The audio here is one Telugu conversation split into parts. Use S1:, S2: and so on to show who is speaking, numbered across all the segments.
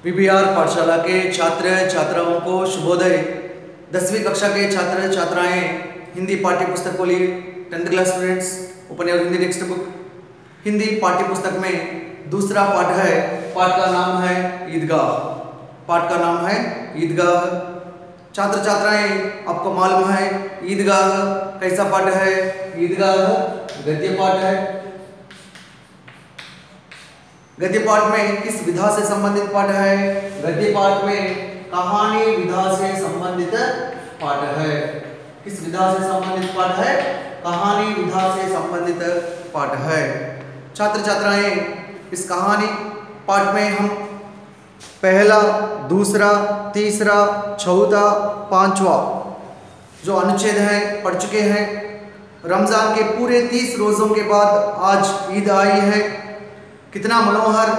S1: पीबीआर पाठशाला के छात्र छात्राओं को शुभोदय। 10वीं कक्षा के छात्र छात्राएं हिंदी पाठ्य पुस्तक को लिए 10th class students open your Hindi text book. Hindi पाठ्य पुस्तक में दूसरा पाठ है, पाठ का नाम है ईदगाह। पाठ का नाम है ईदगाह। छात्र छात्राएं, आपको मालूम है ईदगाह कैसा पाठ है? ईदगाह गद्य पाठ है। गद्य पाठ में किस विधा से संबंधित पाठ है? गद्य पाठ में कहानी विधा से संबंधित पाठ है। किस विधा से संबंधित पाठ है? कहानी विधा से संबंधित पाठ है। छात्र छात्राएं, इस कहानी पाठ में हम पहला, दूसरा, तीसरा, चौथा, पांचवा जो अनुच्छेद है पढ़ चुके हैं। रमजान के पूरे 30 रोजों के बाद आज ईद आई है। कितना मनोहर,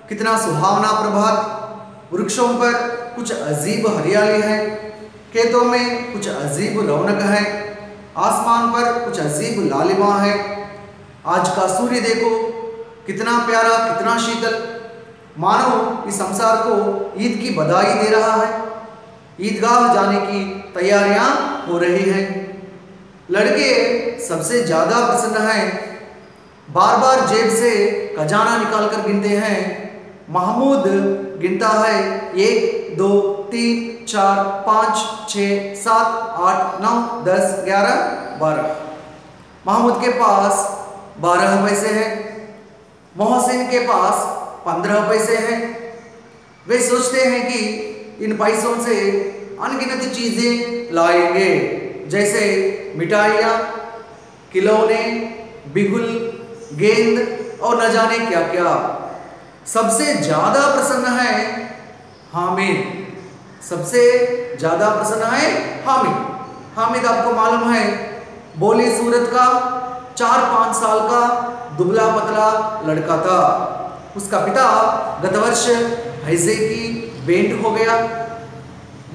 S1: कितना सुहावना प्रभात। वृक्षों पर कुछ अजीब हरियाली है, खेतों में कुछ अजीब रौनक है, आसमान पर कुछ अजीब लालिमा है। आज का सूर्य देखो, कितना प्यारा, कितना शीतल, मानो इस संसार को ईद की बधाई दे रहा है। ईदगाह जाने की तैयारियां हो रही हैं। लड़के सबसे ज्यादा प्रसन्न हैं। बार बार जेब से खजाना निकालकर गिनते हैं। महमूद गिनता है 1, 2, 3, 4, 5, 6, 7, 8, 9, 10, 11, 12। महमूद के पास 12 पैसे हैं। मोहसिन के पास 15 पैसे हैं। वे सोचते हैं कि इन पैसों से अनगिनत चीजें लाएंगे, जैसे मिठाइयाँ, खिलौने, बिगुल, गेंद और न जाने क्या क्या। सबसे ज्यादा प्रसन्न है हामिद। सबसे ज्यादा प्रसन्न है हामिद। हामिद आपको मालूम है बोली सूरत का 4-5 साल का दुबला पतला लड़का था। उसका पिता गत वर्ष हैजे की बेंट हो गया।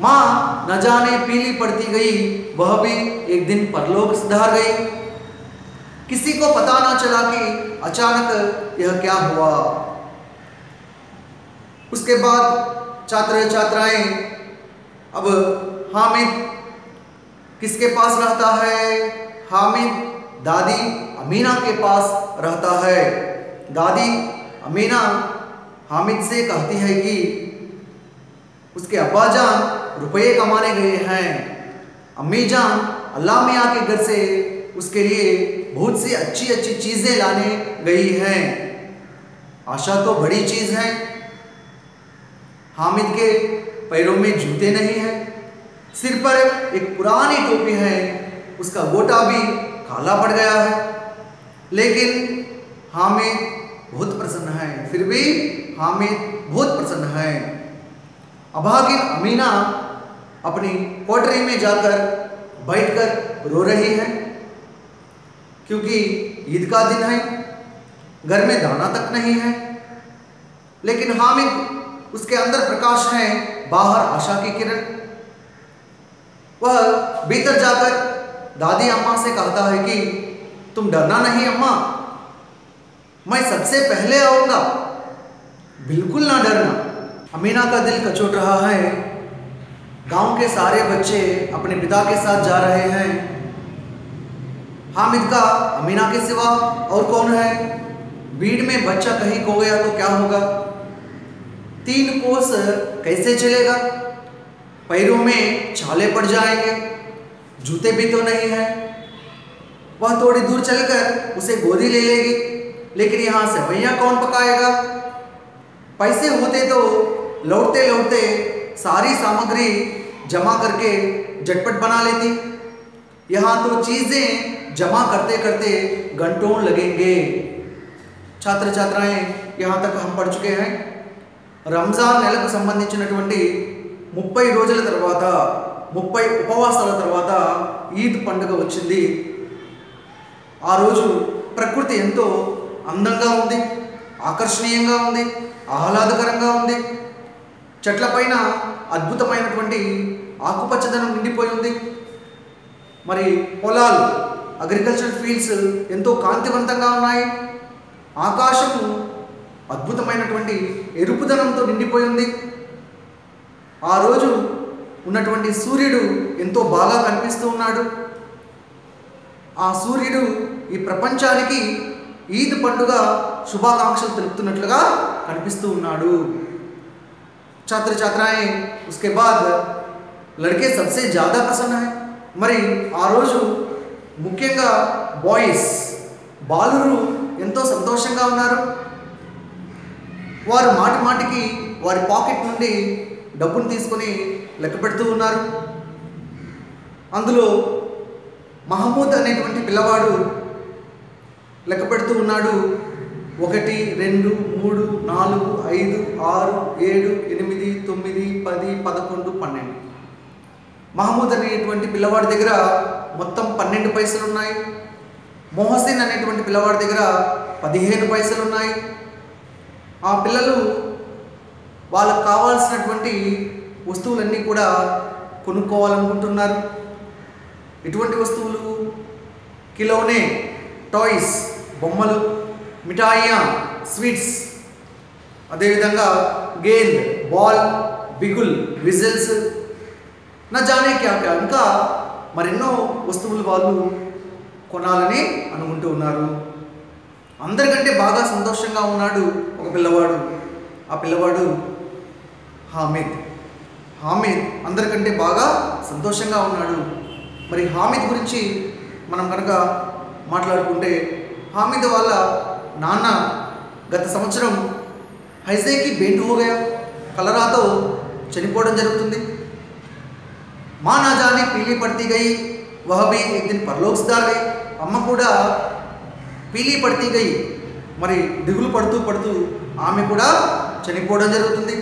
S1: माँ न जाने पीली पड़ती गई, वह भी एक दिन परलोक सिधार गई। किसी को पता ना चला कि अचानक यह क्या हुआ। उसके बाद छात्र छात्राएं, अब हामिद किसके पास रहता है? हामिद दादी अमीना के पास रहता है। दादी अमीना हामिद से कहती है कि उसके अब्बा जान रुपये कमाने गए हैं। अम्मी जान अल्लाह मियाँ के घर से उसके लिए बहुत सी अच्छी अच्छी चीजें लाने गई हैं। आशा तो बड़ी चीज है। हामिद के पैरों में जूते नहीं हैं। सिर पर एक पुरानी टोपी है, उसका गोटा भी काला पड़ गया है। लेकिन हामिद बहुत प्रसन्न है। फिर भी हामिद बहुत प्रसन्न है। अभागिन अमीना अपनी कोठरी में जाकर बैठकर रो रही है, क्योंकि ईद का दिन है, घर में दाना तक नहीं है। लेकिन हामिद, उसके अंदर प्रकाश है, बाहर आशा की किरण। वह भीतर जाकर दादी अम्मा से कहता है कि तुम डरना नहीं अम्मा, मैं सबसे पहले आऊंगा, बिल्कुल ना डरना। अमीना का दिल कचोट रहा है। गांव के सारे बच्चे अपने पिता के साथ जा रहे हैं। हामिद का अमीना के सिवा और कौन है? भीड़ में बच्चा कहीं खो गया तो क्या होगा? 3 कोस कैसे चलेगा? पैरों में छाले पड़ जाएंगे, जूते भी तो नहीं है। वह थोड़ी दूर चलकर उसे गोदी ले लेगी, लेकिन यहाँ सेवैयाँ कौन पकाएगा? पैसे होते तो लौटते लौटते सारी सामग्री जमा करके झटपट बना लेती। यहाँ तो चीजें जमा करते करते घंटों लगेंगे। छात्र छात्राएं, यहाँ तक हम पढ़ चुके हैं। రంజాన్ నెలకు సంబంధించినటువంటి 30 రోజుల తర్వాత, 30 ఉపవాసాల తర్వాత ఈద్ పండుగ వచ్చింది. ఆ రోజు ప్రకృతి ఎంతో అందంగా ఉంది, ఆకర్షణీయంగా ఉంది, ఆహ్లాదకరంగా ఉంది. చెట్లపైన అద్భుతమైనటువంటి ఆకుపచ్చదనం నిండిపోయి ఉంది. మరి పొలాలు, అగ్రికల్చర్ ఫీల్డ్స్ ఎంతో కాంతివంతంగా ఉన్నాయి. ఆకాశము అద్భుతమైనటువంటి ఎరుపుదనంతో నిండిపోయి ఉంది. ఆ రోజు ఉన్నటువంటి సూర్యుడు ఎంతో బాగా కనిపిస్తూ ఉన్నాడు. ఆ సూర్యుడు ఈ ప్రపంచానికి ఈద్ పండుగ శుభాకాంక్షలు తెలుపుతున్నట్లుగా కనిపిస్తూ ఉన్నాడు. छात्र छात्राएं उसके बाद लड़के सबसे ज़्यादा पसंद है. మరి ఆ రోజు ముఖ్యంగా బాయ్స్ బాలురు ఎంతో సంతోషంగా ఉన్నారు. వారు మాటి మాటికి వారి పాకెట్ నుండి డబ్బును తీసుకొని లెక్క పెడుతూ ఉన్నారు. అందులో మహమూద్ అనేటువంటి పిల్లవాడు లెక్క పెడుతూ ఉన్నాడు. 1 2 3 4 5 6 7 8 9 10 11 12. మహమూద్ అనేటువంటి పిల్లవాడి దగ్గర మొత్తం 12 పైసలు ఉన్నాయి. మొహసిన్ అనేటువంటి పిల్లవాడి దగ్గర 15 పైసలు ఉన్నాయి. ఆ పిల్లలు వాళ్ళకు కావాల్సినటువంటి వస్తువులన్నీ కూడా కొనుక్కోవాలనుకుంటున్నారు. ఎటువంటి వస్తువులు? కిలోనే టాయ్స్, బొమ్మలు, మిఠాయియా, స్వీట్స్, అదేవిధంగా గేంద్, బాల్, బిగుల్, విజిల్స్, నా జానే క్యా క్యా, ఇంకా మరెన్నో వస్తువులు వాళ్ళు కొనాలని అనుకుంటూ ఉన్నారు. అందరికంటే బాగా సంతోషంగా ఉన్నాడు ఒక పిల్లవాడు. ఆ పిల్లవాడు హామిద్. హామిద్ అందరికంటే బాగా సంతోషంగా ఉన్నాడు. మరి హామిద్ గురించి మనం కనుక మాట్లాడుకుంటే, హామిద్ వాళ్ళ నాన్న గత సంవత్సరం హైజేకి బెండ్ హోగయా, కలరాతో చనిపోవడం జరుగుతుంది. మా నా జానే పీలీ పడితే గయి, వహ భీ ఏక్ దిన్ పరలోక్ సిధార్ గయి. అమ్మ కూడా పీలీ పడితే గయి, మరి దిగులు పడుతూ పడుతూ ఆమె కూడా చనిపోవడం జరుగుతుంది.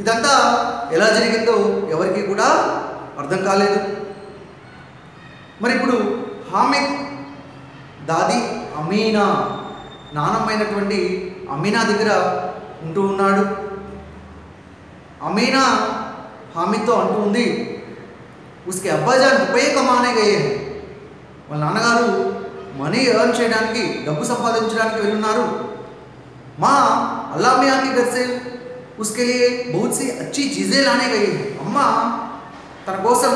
S1: ఇదంతా ఎలా జరిగిందో ఎవరికి కూడా అర్థం కాలేదు. మరి ఇప్పుడు హామిద్ దాది అమీనా, నానమ్మైనటువంటి అమీనా దగ్గర ఉంటూ ఉన్నాడు. అమీనా హామిద్తో అంటూ ఉంది, ఉస్కే అబ్బాజాన్ రూపాయి కమానే గయే. వాళ్ళ నాన్నగారు మనీ ఎర్న్ చేయడానికి, డబ్బు సంపాదించడానికి వెళ్ళున్నారు. మా అల్లా మియా కి ఘర్ సే उसके लिए बहुत सी अच्छी चीज़ें लाने गई है. అమ్మ తన కోసం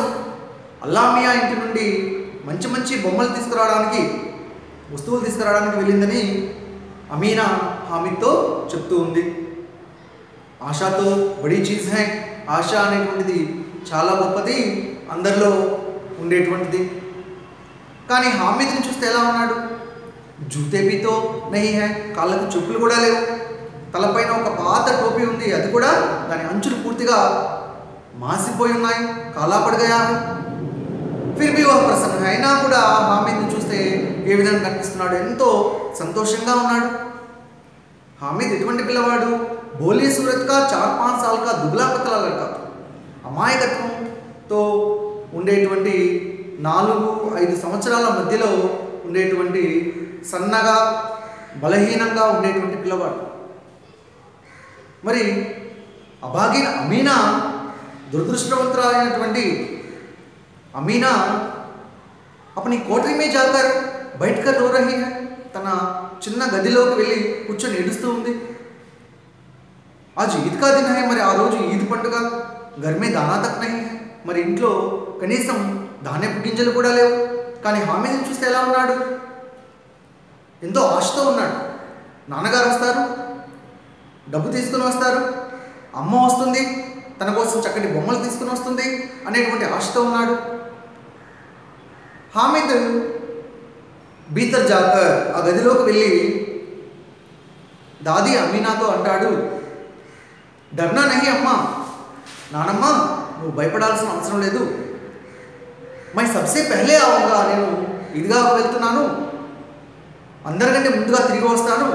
S1: అల్లా మియా ఇంటి నుండి మంచి మంచి బొమ్మలు తీసుకురావడానికి, వస్తువులు తీసుకురావడానికి వెళ్ళిందని అమీనా హామిద్తో చెప్తూ ఉంది. ఆశాతో బడీ చీజ్ హై. ఆశ అనేటువంటిది చాలా గొప్పది, అందరిలో ఉండేటువంటిది. కానీ హామిద్ని చూస్తే ఎలా ఉన్నాడు? జూతే బీతో నహీ హై, కాళ్ళకు చెప్పులు కూడా లేవు. తలపైన ఒక పాత టోపీ ఉంది, అది కూడా దాని అంచులు పూర్తిగా మాసిపోయి ఉన్నాయి, కాలా పడగయా. ఫిర్ భీ వహ్ ప్రసన్న హై. అయినా కూడా హామిద్ని చూస్తే ఏ విధంగా కనిపిస్తున్నాడు? ఎంతో సంతోషంగా ఉన్నాడు. హామిద్ ఎటువంటి పిల్లవాడు? భోలీ సూరత్ కా 4-5 సాల్ కా దుబ్లా పతలా లడ్కా, అమాయకత్వంతో ఉండేటువంటి 4-5 సంవత్సరాల మధ్యలో ఉండేటువంటి సన్నగా బలహీనంగా ఉండేటువంటి పిల్లవాడు. మరి అభాగిన అమీనా, దురదృష్టవంతురాలైనటువంటి అమీనా అపని కోటరీ మే జాకర్ బయటకర్ రో రహీ హై. తన చిన్న గదిలోకి వెళ్ళి కూర్చొని ఏడుస్తూ ఉంది. ఆజ్ ఈద్ కా దిన్ హై. మరి ఆ రోజు ఈద్ పండుగ. ఘర్ మే దానా తక్ నహీ హై. మరి ఇంట్లో కనీసం ధాన్యపు గింజలు కూడా లేవు. కానీ హామిద్ని చూస్తే ఎలా ఉన్నాడు? ఎంతో ఆశతో ఉన్నాడు. నాన్నగారు వస్తారు, డబ్బు తీసుకుని వస్తారు, అమ్మ వస్తుంది, తన కోసం చక్కటి బొమ్మలు తీసుకుని వస్తుంది అనేటువంటి ఆశతో ఉన్నాడు. హామిద్ భీతర్ జాకర్, ఆ గదిలోకి వెళ్ళి దాది అమీనాతో అంటాడు, డర్నా నహీ అమ్మ, నానమ్మ నువ్వు భయపడాల్సిన అవసరం లేదు. మై సబ్సే పెహలే ఆవుగా, నేను ఇదిగా వెళ్తున్నాను, అందరికంటే ముందుగా తిరిగి వస్తాను,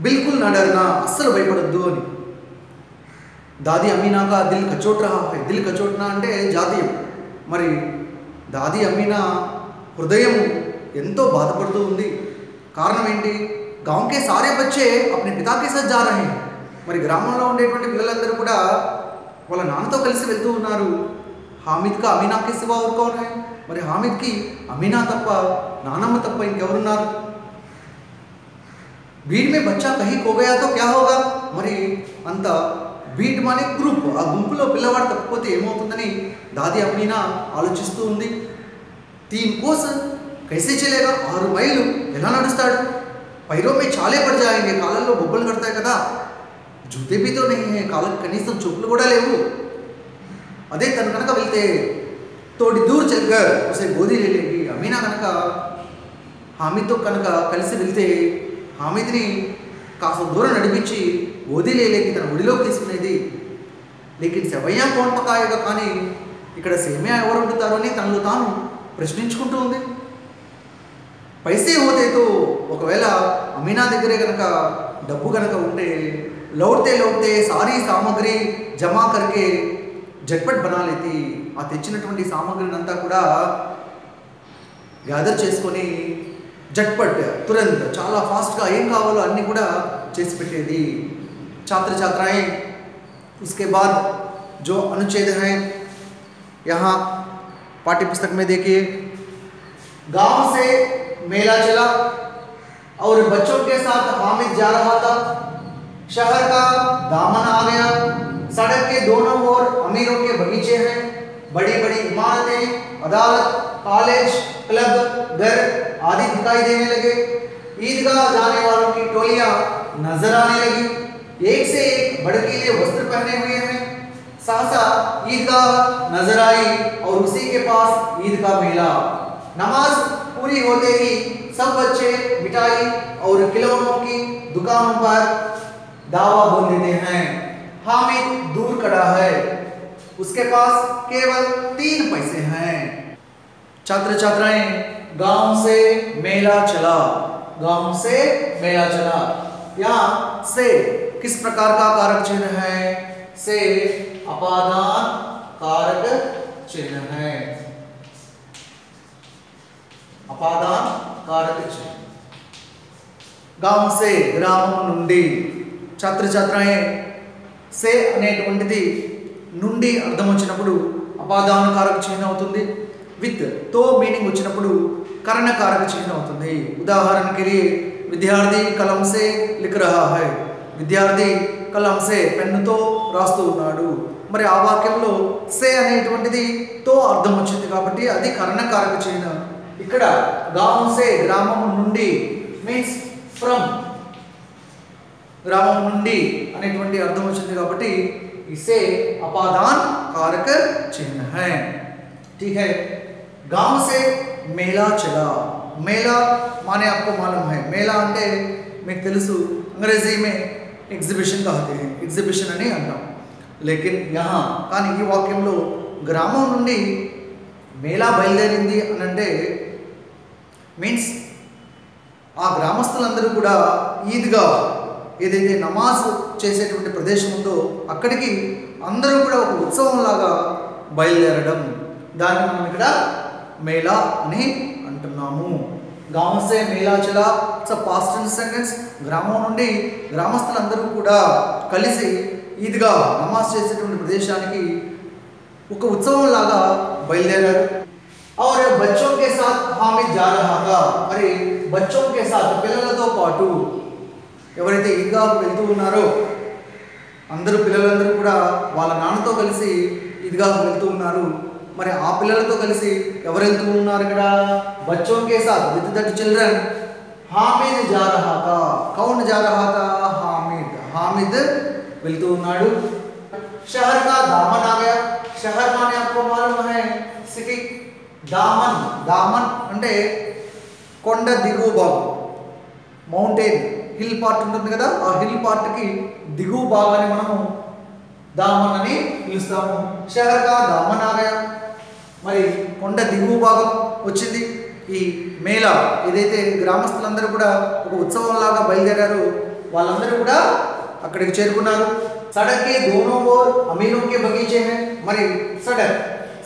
S1: బిల్కుల్ నా డర్నా, అస్సలు భయపడద్దు అని. దాది అమీనా కా దిల్ కచోట్ రహా హై. దిల్ కచోట్నా అంటే జాతీయం. మరి దాది అమీనా హృదయం ఎంతో బాధపడుతూ ఉంది. కారణం ఏంటి? గాంవ్ కే సారే బచ్చే అప్నే పితా కే సాత్ జా రహే. మరి గ్రామంలో ఉండేటువంటి పిల్లలందరూ కూడా వాళ్ళ నాన్నతో కలిసి వెళ్తూ ఉన్నారు. హామిద్ కా అమీనా కే సివా ఔర్ కౌన్ హై. మరి హామిద్కి అమీనా తప్ప, నానమ్మ తప్ప ఇంకెవరున్నారు? भीड़ में बच्चा कहीं खो गया तो क्या होगा మరి అంత బీట్ మానే గ్రూప్ ఆ గుంపులో పిల్లవాడు తప్పిపోతే ఏమవుతుందని దాది అమీనా ఆలోచిస్తూ ఉంది 3 कोस कैसे चलेगा 6 మైళ్ళు ఎలా నడుస్తాడు पैरों में छाले पड़ जाएंगे కాళ్ళల్లో బొబ్బలు కడతాయి కదా जूते भी तो नहीं है కాళ్ళకి కనీసం చెప్పులు కూడా లేవు అదే తను కనుక వెళ్తే थोड़ी दूर चलकर उसे गोदी ले लेगी अमीना कనుక हामिद तो कనుక కలిసి వెళ్తే हामिदनी काफी दूर నడిపించి गोदी ले लेगी తన ఒడిలోకి తీసుకునేది लेकिन सेवैया कौन पकाएगा కానీ ఇక్కడ సేమియా ఎవరు వండుతారో అని తనలో తాను ప్రశ్నించుకుంటూ ఉంది पैसे होते तो ఒకవేళ అమీనా దగ్గరే కనుక డబ్బు కనుక ఉంటే लौटते लौटते सारी सामग्री जमा करके झटपट बना लेती ఆ తెచ్చినటువంటి సామగ్రిని అంతా కూడా గ్యాదర్ చేసుకొని झटपट तुरंत చాలా ఫాస్ట్ గా ఏం కావాలో అన్ని కూడా చేసి పెట్టేది छात्र छात्राएं उसके बाद जो अनुच्छेद है यहाँ पाठ्य पुस्तक में देखिए गांव से मेला चला और बच्चों के साथ हामिद जा रहा था शहर का दामन आ गया सड़क के दोनों ओर अमीरों के बगीचे हैं बड़ी बड़ी इमारतें अदालत कॉलेज क्लब घर आदि दिखाई देने लगे ईदगाह जाने वालों की टोलियां नजर आने लगी एक से एक भड़कीले वस्त्र पहने हुए हैं सहसा ईदगाह नजर आई और उसी के पास ईद का मेला नमाज पूरी होते ही सब बच्चे मिठाई और खिलौनों की दुकानों पर दावा बोल देते हैं हामिद दूर खड़ा है उसके पास केवल 3 पैसे हैं छात्र छात्राएं गांव से मेला चला गांव से मेला चला यहाँ से किस प्रकार का कारक चिन्ह है से अपादान कारक चिन्ह है अपादान कारक चिन्ह गांव से ग्रामం నుండి छात्र छात्राएं से అనేటువంటిది నుండి అర్థం వచ్చినప్పుడు అపాదాన కారక చిహ్నం అవుతుంది విత్ తో మీనింగ్ వచ్చినప్పుడు కరణ కారక చిహ్నం అవుతుంది ఉదాహరణ के लिए विद्यार्थी कलम से लिख रहा है విద్యార్థి కలం సే పెన్నుతో రాస్తూ ఉన్నాడు మరి ఆ వాక్యంలో సే అనేటువంటిది తో అర్థం వచ్చింది కాబట్టి అది కరణ కారక చిహ్నం ఇక్కడ గాం సే గ్రామం నుండి మీన్స్ ఫ్రమ్ గ్రామం నుండి అనేటువంటి అర్థం వచ్చింది కాబట్టి इसे अपादान कारक चिन्ह है ठीक है गांव से मेला चला मेला माने आपको मालूम है मेला అంటే మీకు తెలుసు अंग्रेजी में एग्जिबिशन कहते हैं एग्जिबिशन అని అంటాం लेकिन यहाँ కానీ ఈ వాక్యంలో గ్రామం నుండి మేళా బయలుదేరింది అని అంటే మీన్స్ ఆ గ్రామస్తులందరూ కూడా ఈద్గా ఏదైతే నమాజ్ చేసేటువంటి ప్రదేశం ఉందో అక్కడికి అందరూ కూడా ఒక ఉత్సవం లాగా బయలుదేరడం దాన్ని మనం ఇక్కడ మేళా అని అంటున్నాము गांव से मेला चला it's a past tense sentence గ్రామం నుండి గ్రామస్తులందరూ కూడా కలిసి ఈద్గా నమాజ్ చేసేటువంటి ప్రదేశానికి ఒక ఉత్సవం లాగా బయలుదేరారు और बच्चों के साथ हामिद जा रहा था మరి बच्चों के साथ పిల్లలతో పాటు ఎవరైతే ఈద్గాకు వెళ్తూ ఉన్నారో అందరూ పిల్లలందరూ కూడా వాళ్ళ నాన్నతో కలిసి ఈద్గాకు వెళ్తూ ఉన్నారు మరి ఆ పిల్లలతో కలిసి ఎవరు వెళ్తూ ఉన్నారు ఇక్కడ बच्चों के साथ विद दैट चिल्ड्रन हामिद जा रहा था कौन जा रहा था हामिद हामिद వెళ్తూ ఉన్నాడు शहर का दामन आ गया शहर माने आपको मालूम है सिटी दामन दामन అంటే కొండ దిగువ భాగం మౌంటైన్ हिल पार्ट ఉంటుంది కదా ఆ హిల్ పార్ట్ కి దిగువ భాగాన్ని మనము దామన్ అని పిలుస్తాము शहर का दामन आ गया మరి కొండ దిగువ భాగం వచ్చింది ఈ మేళా ఏదైతే గ్రామస్తులందరూ కూడా ఒక ఉత్సవం లాగా బయలుదేరారు వాళ్ళందరూ కూడా అక్కడికి చేరుకున్నారు सड़क के दोनों ओर अमीरों के बगीचे हैं మరి सड़क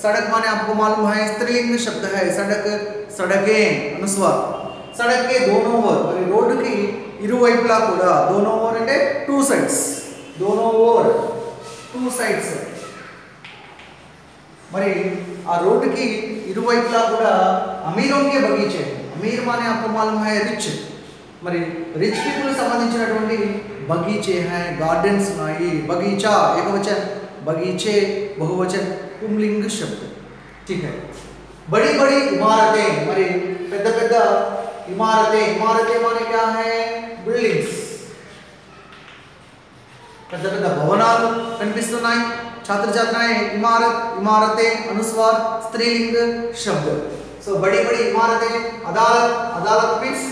S1: सड़क माने आपको मालूम है स्त्रीलिंग शब्द है सड़क सड़कें अनुस्वार सड़क के दोनों ओर మరి రోడ్ కి ఇరువైపులా కూడా दोनों ओर అంటే टू साइड्स दोनों ओर टू साइड्स మరి ఆ రోడ్ కి ఇరువైపులా కూడా अमीरों के बगीचे अमीर माने आपको मालूम है रिच మరి రిచ్ పీపుల్ సంబంధించినటువంటి బగీचे हैं, गार्डन्स ఉన్నాయి. बगीचा एकवचन, बगीचे बहुवचन, पुंलिंग शब्द. ठीक है. बड़ी बड़ी इमारतें, మరి పెద్ద పెద్ద इमारतें, इमारतें माने क्या है? बिल्डिंग्स. పెద్ద పెద్ద భవనాలు కనిపిస్తున్నాయి. छात्र छात्राएं इमारत, इमारतें अनुस्वार स्त्रीलिंग शब्द. सो बड़ी बड़ी इमारतें, अदालत, अदालत मीन्स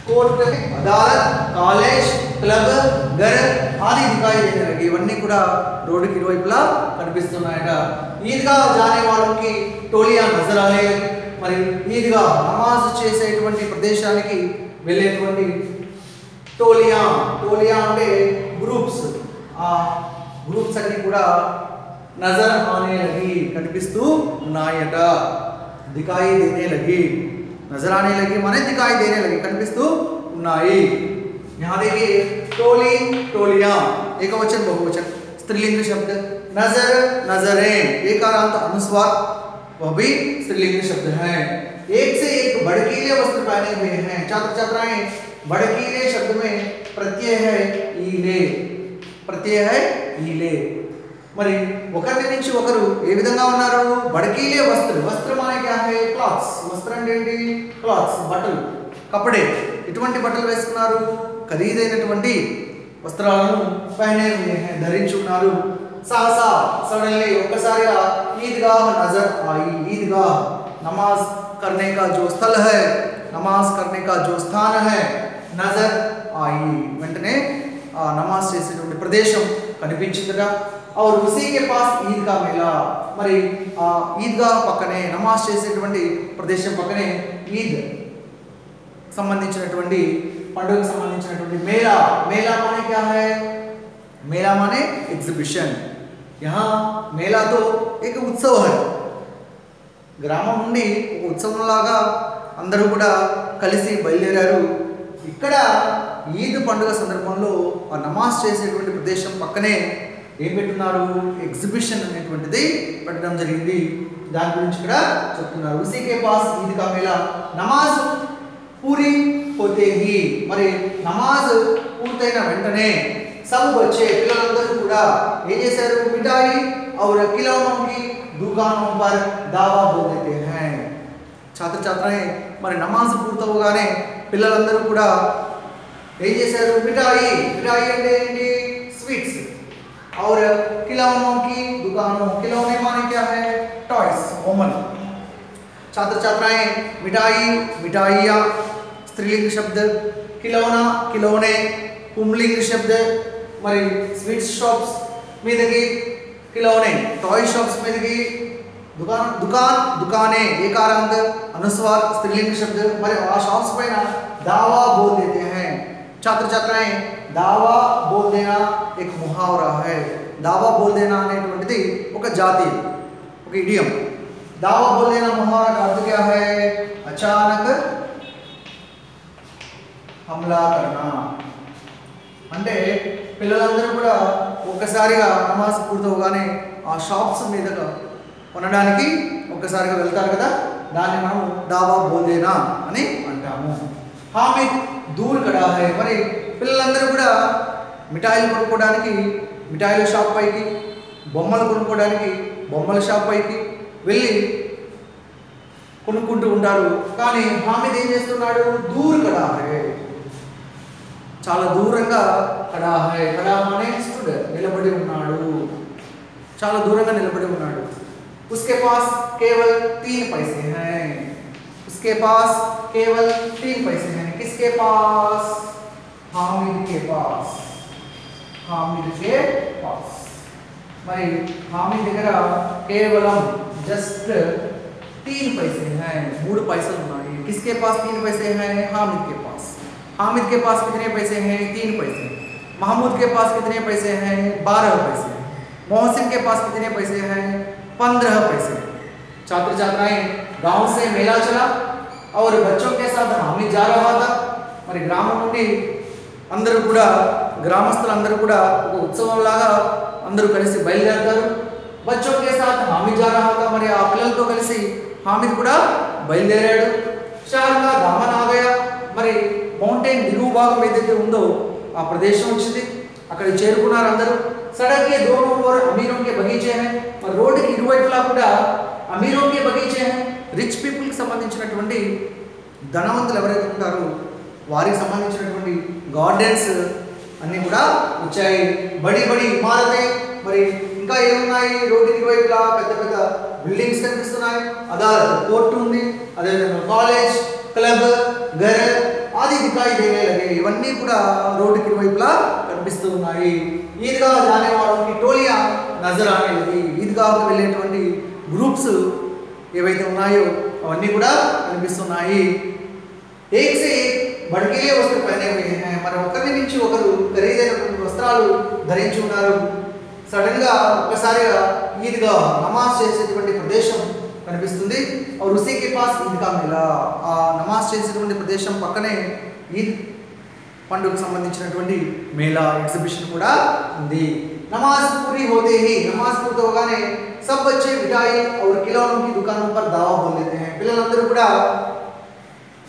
S1: कोर्ट, अदालत, कॉलेज, क्लब, घर आदि दिखाई देने लगे. इवన్నీ కూడా రోడ్డుకి ఇరువైపులా కనిపిస్తున్నాయట. ఈద్గా जाने वालों की टोलियां नजर आने लगी. మరి ఈద్గా నమాజ్ చేసేటువంటి ప్రదేశానికి వెళ్ళేటువంటి టోలియా, టోలియా అంటే గ్రూప్స్, ఆ గ్రూప్స్ అన్ని కూడా नजर आने लगी కనిపిస్తూ ఉన్నాయట. दिखाई देने लगी, नजर आने लगी माने दिखाई देने लगी కనిపిస్తూ ఉన్నాయి. यहाँ देखिए टोली, टोलियां एकवचन बहुवचन स्त्रीलिंग शब्द. नजर, नजरें एकारांत अनुस्वार वह भी स्त्रीलिंग शब्द है. एक से एक भड़कीले वस्त्र पहने हुए हैं. छात्र छात्राएं भड़कीले शब्द में प्रत्यय है ईले, प्रत्यय है ईले. మరి ఒకరి నుంచి ఒకరు ఏ విధంగా ఉన్నారు? బడకీలే వస్త్ర, వస్త్రం అనే క్యా హై? క్లాత్స్. వస్త్రం అంటే ఏంటి? క్లాత్స్, బట్టలు, కపడే. ఎటువంటి బట్టలు వేసుకున్నారు? ఖరీదైనటువంటి వస్త్రాలను పహనే హుए हैं, ధరించి ఉన్నారు. సహసా సడన్లీ ఒక్కసారిగా ఈద్గాహ్ నజర్ आई. ఈద్గాహ్ నమాజ్ करने का जो स्थल है, नमाज करने का जो स्थान है, नजर आई వెంటనే ఆ నమాజ్ చేసేటువంటి ప్రదేశం కనిపించిందట. और उसी के पास ईद का मेला. మరి ఆ ఈద్గా పక్కనే, నమాజ్ చేసేటువంటి ప్రదేశం పక్కనే ఈద్ సంబంధించినటువంటి పండుగకు సంబంధించినటువంటి మేళా. మేళా माने क्या है? मेला माने एग्जिबिशन. यहाँ मेला तो एक उत्सव है. గ్రామం నుండి ఒక ఉత్సవంలాగా అందరూ కూడా కలిసి బయలుదేరారు. ఇక్కడ ఈద్ పండుగ సందర్భంలో ఆ నమాజ్ చేసేటువంటి ప్రదేశం పక్కనే ఏం పెట్టున్నారు? ఎగ్జిబిషన్ అనేటువంటిది పెట్టడం జరిగింది. దాని గురించి ఇక్కడ చెప్తున్నారు. उसी के पास ईद का मेला. నమాజ్ పూరి होते ही, మరి నమాజ్ పూర్తయిన వెంటనే सब बच्चे పిల్లలందరూ కూడా ఏం చేశారు? మిఠాయి और खिलौनों की दुकानों पर दावा बोल देते हैं. छात्र छात्राएं మరి నమాజ్ పూర్తవగానే పిల్లలందరూ కూడా ఏం చేశారు? మిఠాయి, మిఠాయి అంటే ఏంటి? స్వీట్స్. और खिलौनों की दुकानों, खिलौने माने क्या है? टॉयज, ओमन. छात्र छात्राएं मिठाई, मिठाइयाँ स्त्रीलिंग शब्द, खिलौना, खिलौने पुंलिंग शब्द. మరి స్వీట్స్ షాప్స్ మీదకి खिलौने, टॉय शॉप्स మీదకి दुकान, दुकान, दुकानें एकारांत अनुस्वार स्त्रीलिंग शब्द. మరి ఆ షాప్స్ పైన दावा बोल देते हैं. छात्र छात्राएं दावा बोल देना एक मुहावरा है. दावा बोल देना అనేటువంటిది ఒక జాతి, ఒక ఇడియం. दावा बोल देना मुहावरा का अर्थ क्या है? अचानक हमला करना. అంటే పిల్లలందరూ కూడా ఒక్కసారిగా నమాజ్ పూర్తవగానే ఆ షాప్స్ మీదగా కొనడానికి ఒక్కసారిగా వెళ్తారు కదా, దాన్ని మనం దావా బోల్ దేనా అని అంటాము. హామిద్ దూర్ ఖడా హై. మరి పిల్లలందరూ కూడా మిఠాయిలు కొనుక్కోవడానికి మిఠాయిల షాప్ పైకి, బొమ్మలు కొనుక్కోవడానికి బొమ్మల షాప్ పైకి వెళ్ళి కొనుక్కుంటూ ఉంటారు. కానీ హామిద్ ఏం చేస్తున్నాడు? దూర్ ఖడా హై, చాలా దూరంగా ఖడా హై. ఖడా మానే స్టూడ్, నిలబడి ఉన్నాడు, చాలా దూరంగా నిలబడి ఉన్నాడు. उसके पास केवल 3 पैसे हैं. उसके पास केवल 3 पैसे हैं. किसके पास? हामिद के पास. हामिद के पास. మరి హామిద్ దగ్గర కేవలం జస్ట్ 3 पैसे हैं, 3 पैसे ఉన్నాయి. किसके पास 3 पैसे हैं? हामिद के पास. हामिद के पास कितने पैसे हैं? 3 पैसे. महमूद के पास कितने पैसे हैं? 12 पैसे. मोहसिन के पास कितने पैसे हैं? 15 पैसे. छात्र छात्राएं गांव से मेला चला और बच्चों के साथ हामिद जा रहा था. మరి గ్రామం నుండి అందరూ కూడా, గ్రామస్తులందరూ కూడా ఒక ఉత్సవం లాగా అందరూ కలిసి బయలుదేరతారు. बच्चों के साथ हामिद जा रहा था. మరి ఆ పిల్లలతో కలిసి హామిద్ కూడా బయలుదేరాడు. शहर का दामन आ गया. మరి మౌంటైన్ దిగువ భాగం ఏదైతే ఉందో ఆ ప్రదేశం వచ్చింది. అక్కడికి చేరుకున్నారు అందరూ. सड़क के दोनों ओर अमीरों के बगीचे हैं और रोड की ఇరువైపులా కూడా అమీరోं के बगीचे हैं. రిచ్ పీపుల్ కి సంబంధించినటువంటి ధనవంతులు ఎవరైతే ఉంటారో వారికి సంబంధించినటువంటి గార్డెన్స్ అన్నీ కూడా వచ్చాయి. బడి బడి ఇమారతే, మరి ఇంకా ఏమున్నాయి రోడ్డు ఇరువైపులా పెద్ద పెద్ద బిల్డింగ్స్ కనిపిస్తున్నాయి. అదాలత్ కోర్టు ఉంది, అదేవిధంగా కాలేజ్, క్లబ్, घर ఆది దిఖాయి దేనే లగే. ఇవన్నీ కూడా రోడ్డుకి ఇరువైపులా కనిపిస్తూ ఉన్నాయి. ఈద్గా జానే వాలోకి టోలియా నజర్ ఆనే లగి. ఈద్గాకు వెళ్ళేటువంటి గ్రూప్స్ ఏవైతే ఉన్నాయో అవన్నీ కూడా కనిపిస్తున్నాయి. ఏక్ సే బడ్కిలే వస్తువులు పైన మరి ఒకరి నుంచి ఒకరు ఖరీదైనటువంటి వస్త్రాలు ధరించి ఉన్నారు. సడన్ గా ఒక్కసారిగా ఈద్గా నమాజ్ చేసేటువంటి ప్రదేశం కనిపిస్తుంది. और उसी के पास ईदगा मेला, ఆ నమాజ్ చేసేటువంటి ప్రదేశం పక్కనే ఈద్ పండుగకు సంబంధించినటువంటి మేళా ఎగ్జిబిషన్ కూడా ఉంది. नमाज पूरी होते ही, नमाज పూర్తి అవగానే सब बच्चे मिठाई और खिलौनों की दुकानों पर दावा बोल लेते हैं. పిల్లలందరూ కూడా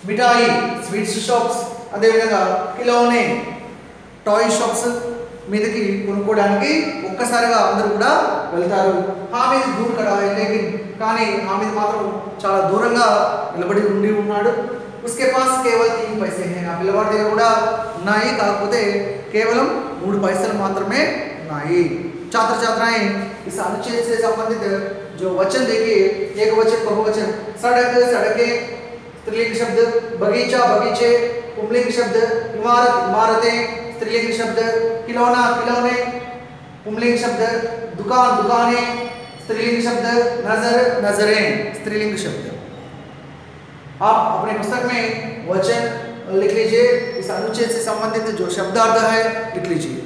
S1: మిఠాయి స్వీట్స్ షాప్స్, అదేవిధంగా కిలోనే టాయ్ షాప్స్ మీదకి కొనుక్కోవడానికి ఒక్కసారిగా అందరూ కూడా వెళ్తారు. హామీద్ దూర్ కడా హై లేకిన్, కానీ హామీద్ మాత్రం చాలా దూరంగా నిలబడి ఉండి ఉన్నాడు. उसके पास केवल 3 पैसे हैं. ఆ పిల్లవాడి దగ్గర కూడా ఉన్నాయి, కాకపోతే కేవలం 3 पैसे మాత్రమే ఉన్నాయి. छात्र छात्राएं इस अनुच्छेद से संबंधित जो वचन देखिए, एक वचन बहुवचन, सड़क सड़कें स्त्रीलिंग शब्द, बगीचा बगीचे पुंलिंग शब्द, इमारत इमारतें स्त्रीलिंग शब्द, खिलौना खिलौने पुंलिंग शब्द, दुकान दुकानें स्त्रीलिंग शब्द, नजर नजरें स्त्रीलिंग शब्द. आप अपने पुस्तक में वचन लिख लीजिए. इस अनुच्छेद से संबंधित जो शब्दार्थ है लिख लीजिए.